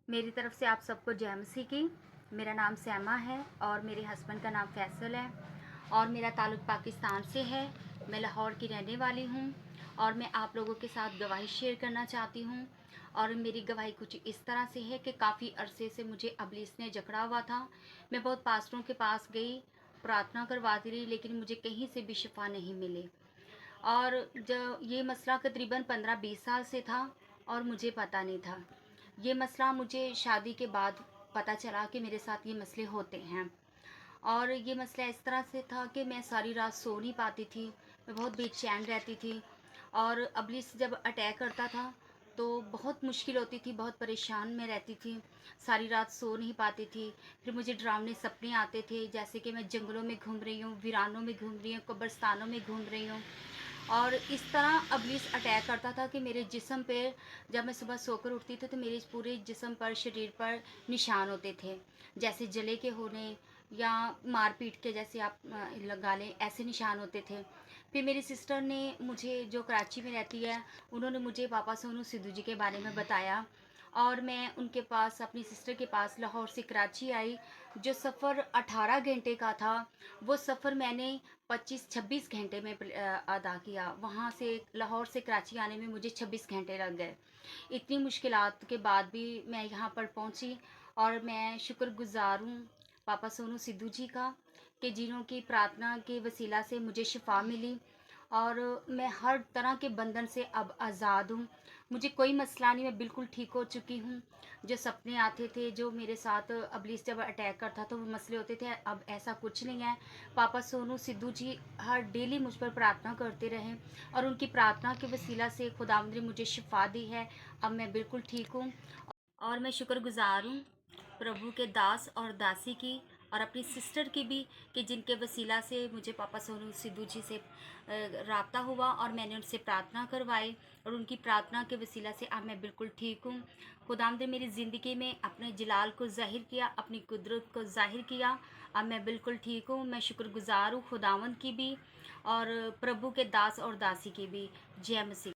मेरी तरफ से आप सबको जय मसीह की। मेरा नाम सैमा है और मेरे हस्बैंड का नाम फैसल है और मेरा ताल्लुक़ पाकिस्तान से है। मैं लाहौर की रहने वाली हूँ और मैं आप लोगों के साथ गवाही शेयर करना चाहती हूँ। और मेरी गवाही कुछ इस तरह से है कि काफ़ी अरसे से मुझे इब्लीस ने जकड़ा हुआ था। मैं बहुत पास्टरों के पास गई, प्रार्थना करवाती रही, लेकिन मुझे कहीं से भी शिफा नहीं मिली। और जो ये मसला तकरीबन 15-20 साल से था और मुझे पता नहीं था। ये मसला मुझे शादी के बाद पता चला कि मेरे साथ ये मसले होते हैं। और ये मसला इस तरह से था कि मैं सारी रात सो नहीं पाती थी, मैं बहुत बेचैन रहती थी। और इब्लीस जब अटैक करता था तो बहुत मुश्किल होती थी, बहुत परेशान मैं रहती थी, सारी रात सो नहीं पाती थी। फिर मुझे डरावने सपने आते थे, जैसे कि मैं जंगलों में घूम रही हूँ, वीरानों में घूम रही हूँ, कब्रिस्तानों में घूम रही हूँ। और इस तरह इब्लीस अटैक करता था कि मेरे जिस्म पे, जब मैं सुबह सोकर उठती थी तो मेरे पूरे जिस्म पर, शरीर पर निशान होते थे, जैसे जले के होने या मारपीट के, जैसे आप लगा लें, ऐसे निशान होते थे। फिर मेरी सिस्टर ने मुझे, जो कराची में रहती है, उन्होंने मुझे पापा सोनू सिद्धू जी के बारे में बताया और मैं उनके पास, अपनी सिस्टर के पास लाहौर से कराची आई। जो सफ़र 18 घंटे का था, वो सफ़र मैंने 25-26 घंटे में अदा किया। वहाँ से लाहौर से कराची आने में मुझे 26 घंटे लग गए। इतनी मुश्किलात के बाद भी मैं यहाँ पर पहुँची और मैं शुक्रगुज़ार हूँ पापा सोनू सिद्धू जी का, कि जिन्हों की प्रार्थना के वसीला से मुझे शिफा मिली और मैं हर तरह के बंधन से अब आज़ाद हूँ। मुझे कोई मसला नहीं, मैं बिल्कुल ठीक हो चुकी हूँ। जो सपने आते थे, जो मेरे साथ इब्लीस जब अटैक करता था, वो मसले होते थे, अब ऐसा कुछ नहीं है। पापा सोनू सिद्धू जी हर डेली मुझ पर प्रार्थना करते रहे और उनकी प्रार्थना के वसीला से खुदावंद ने मुझे शिफा दी है। अब मैं बिल्कुल ठीक हूँ और मैं शुक्रगुज़ार हूँ प्रभु के दास और दासी की, और अपनी सिस्टर की भी, कि जिनके वसीला से मुझे पापा सोनू सिद्धू जी से राब्ता हुआ और मैंने उनसे प्रार्थना करवाई और उनकी प्रार्थना के वसीला से अब मैं बिल्कुल ठीक हूँ। खुदावंद ने मेरी ज़िंदगी में अपने जलाल को ज़ाहिर किया, अपनी कुदरत को ज़ाहिर किया। अब मैं बिल्कुल ठीक हूँ। मैं शुक्रगुज़ार हूँ खुदावंद की भी और प्रभु के दास और दासी की भी। जय मसीह।